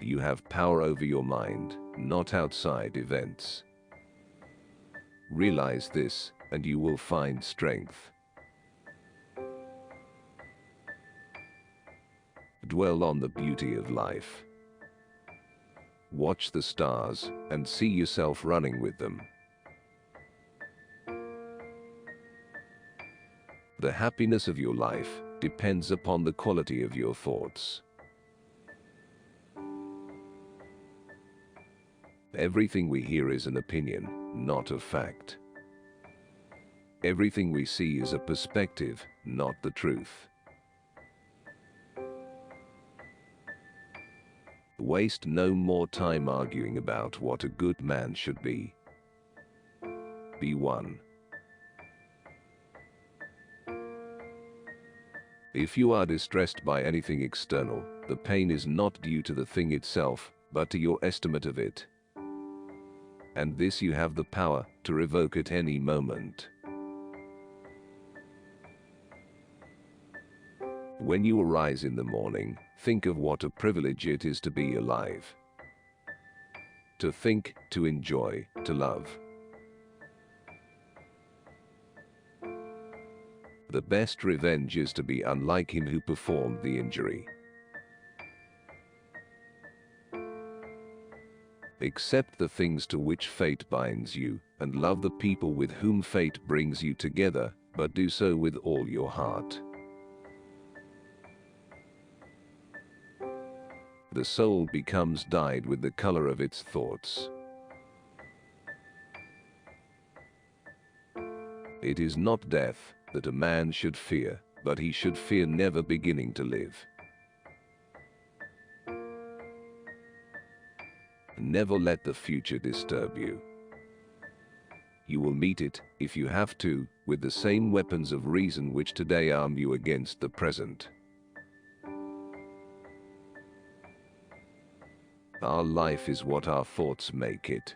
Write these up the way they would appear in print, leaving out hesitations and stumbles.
You have power over your mind, not outside events. Realize this, and you will find strength. Dwell on the beauty of life. Watch the stars, and see yourself running with them. The happiness of your life depends upon the quality of your thoughts. Everything we hear is an opinion, not a fact. Everything we see is a perspective, not the truth. Waste no more time arguing about what a good man should be. Be one. If you are distressed by anything external, the pain is not due to the thing itself, but to your estimate of it. And this you have the power to revoke at any moment. When you arise in the morning, think of what a privilege it is to be alive. To think, to enjoy, to love. The best revenge is to be unlike him who performed the injury. Accept the things to which fate binds you, and love the people with whom fate brings you together, but do so with all your heart. The soul becomes dyed with the color of its thoughts. It is not death that a man should fear, but he should fear never beginning to live. Never let the future disturb you. You will meet it, if you have to, with the same weapons of reason which today arm you against the present. Our life is what our thoughts make it.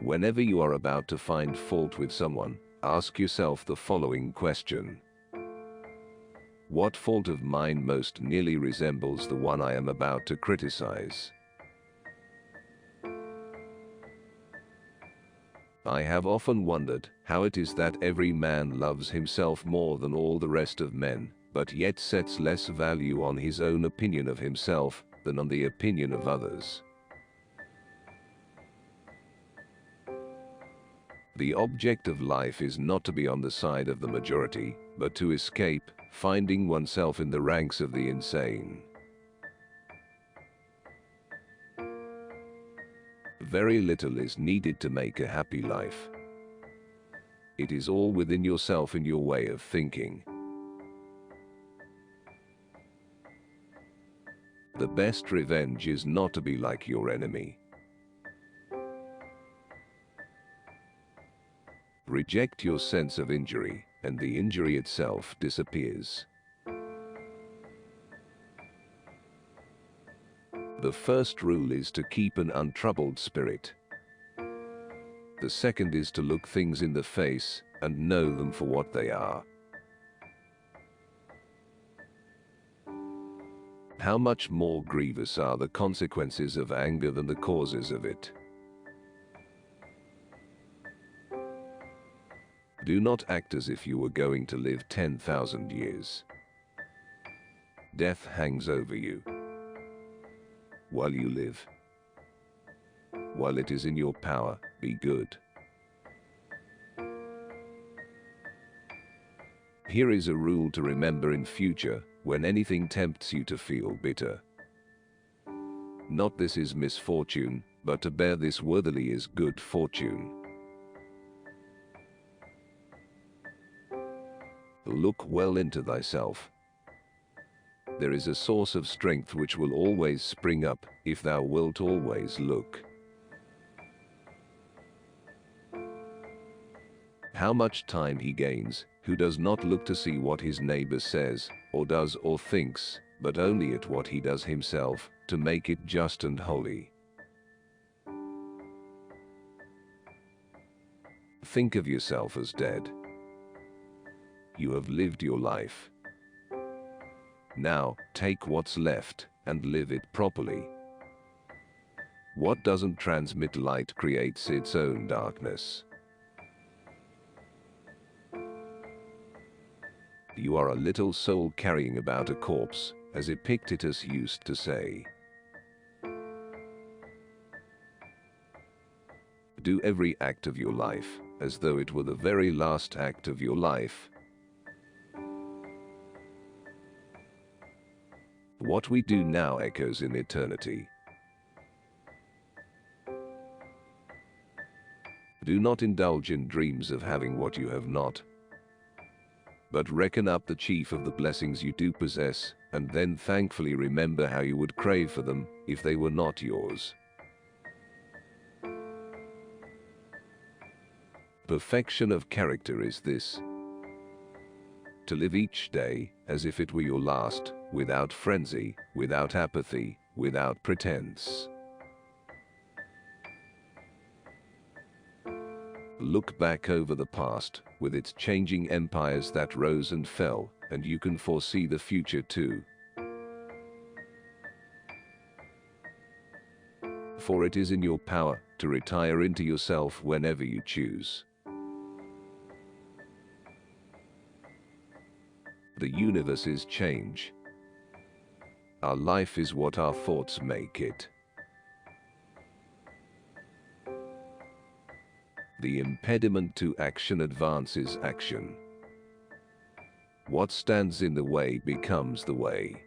Whenever you are about to find fault with someone, ask yourself the following question. What fault of mine most nearly resembles the one I am about to criticize? I have often wondered how it is that every man loves himself more than all the rest of men, but yet sets less value on his own opinion of himself than on the opinion of others. The object of life is not to be on the side of the majority, but to escape, finding oneself in the ranks of the insane. Very little is needed to make a happy life. It is all within yourself and your way of thinking. The best revenge is not to be like your enemy. Reject your sense of injury, and the injury itself disappears. The first rule is to keep an untroubled spirit. The second is to look things in the face and know them for what they are. How much more grievous are the consequences of anger than the causes of it? Do not act as if you were going to live 10,000 years. Death hangs over you. While you live, while it is in your power, be good. Here is a rule to remember in future when anything tempts you to feel bitter. Not this is misfortune, but to bear this worthily is good fortune. Look well into thyself. There is a source of strength which will always spring up, if thou wilt always look. How much time he gains, who does not look to see what his neighbor says, or does or thinks, but only at what he does himself, to make it just and holy. Think of yourself as dead. You have lived your life. Now, take what's left and live it properly. What doesn't transmit light creates its own darkness. You are a little soul carrying about a corpse, as Epictetus used to say. Do every act of your life as though it were the very last act of your life. What we do now echoes in eternity. Do not indulge in dreams of having what you have not, but reckon up the chief of the blessings you do possess, and then thankfully remember how you would crave for them if they were not yours. Perfection of character is this: to live each day as if it were your last, without frenzy, without apathy, without pretense. Look back over the past, with its changing empires that rose and fell, and you can foresee the future too. For it is in your power to retire into yourself whenever you choose. The universe is change. Our life is what our thoughts make it. The impediment to action advances action. What stands in the way becomes the way.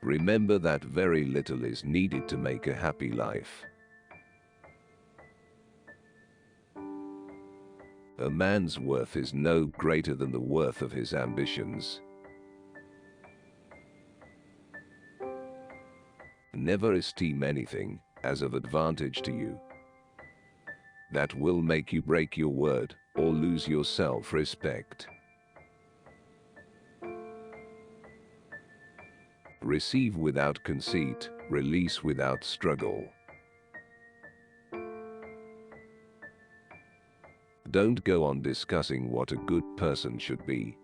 Remember that very little is needed to make a happy life. A man's worth is no greater than the worth of his ambitions. Never esteem anything as of advantage to you. That will make you break your word or lose your self-respect. Receive without conceit, release without struggle. Don't go on discussing what a good person should be.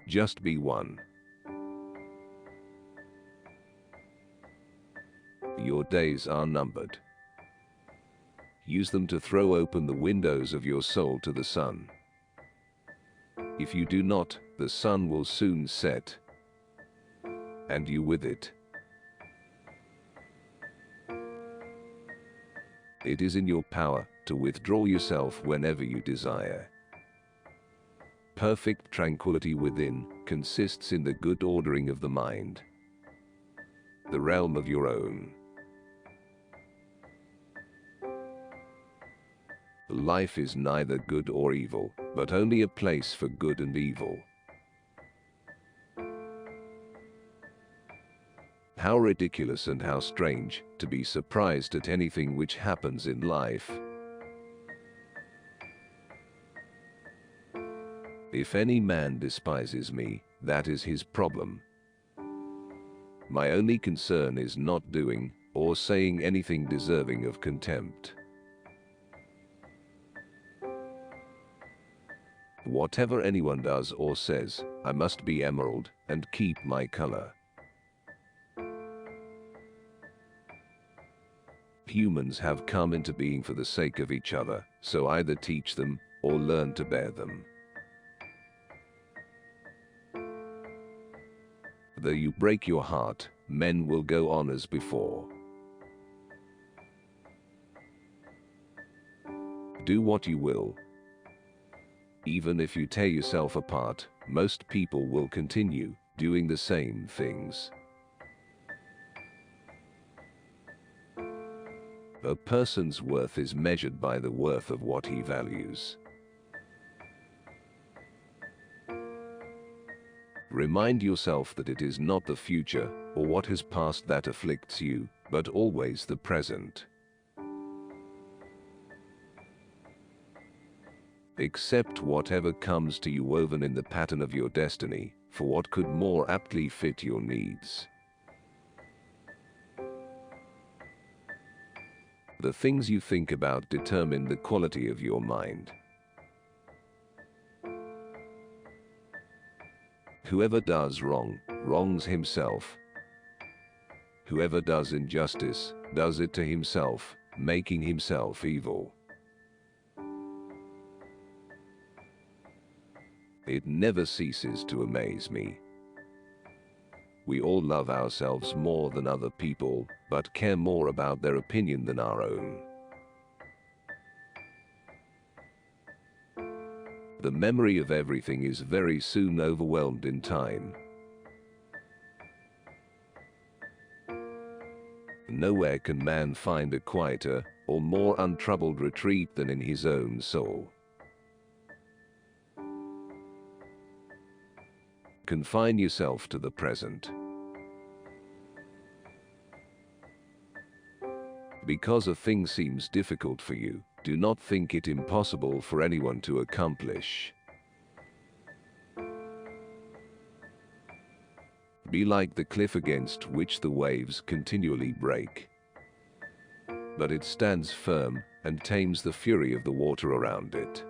Just be one. Your days are numbered. Use them to throw open the windows of your soul to the sun. If you do not, the sun will soon set, and you with it. It is in your power to withdraw yourself whenever you desire. Perfect tranquility within consists in the good ordering of the mind, the realm of your own. Life is neither good or evil, but only a place for good and evil. How ridiculous and how strange to be surprised at anything which happens in life. If any man despises me, that is his problem. My only concern is not doing or saying anything deserving of contempt. Whatever anyone does or says, I must be emerald and keep my color. Humans have come into being for the sake of each other, so either teach them or learn to bear them. Though you break your heart, men will go on as before. Do what you will. Even if you tear yourself apart, most people will continue doing the same things. A person's worth is measured by the worth of what he values. Remind yourself that it is not the future or what has passed that afflicts you, but always the present. Accept whatever comes to you woven in the pattern of your destiny, for what could more aptly fit your needs. The things you think about determine the quality of your mind. Whoever does wrong, wrongs himself. Whoever does injustice, does it to himself, making himself evil. It never ceases to amaze me. We all love ourselves more than other people, but care more about their opinion than our own. The memory of everything is very soon overwhelmed in time. Nowhere can man find a quieter or more untroubled retreat than in his own soul. Confine yourself to the present. Because a thing seems difficult for you, do not think it impossible for anyone to accomplish. Be like the cliff against which the waves continually break. But it stands firm and tames the fury of the water around it.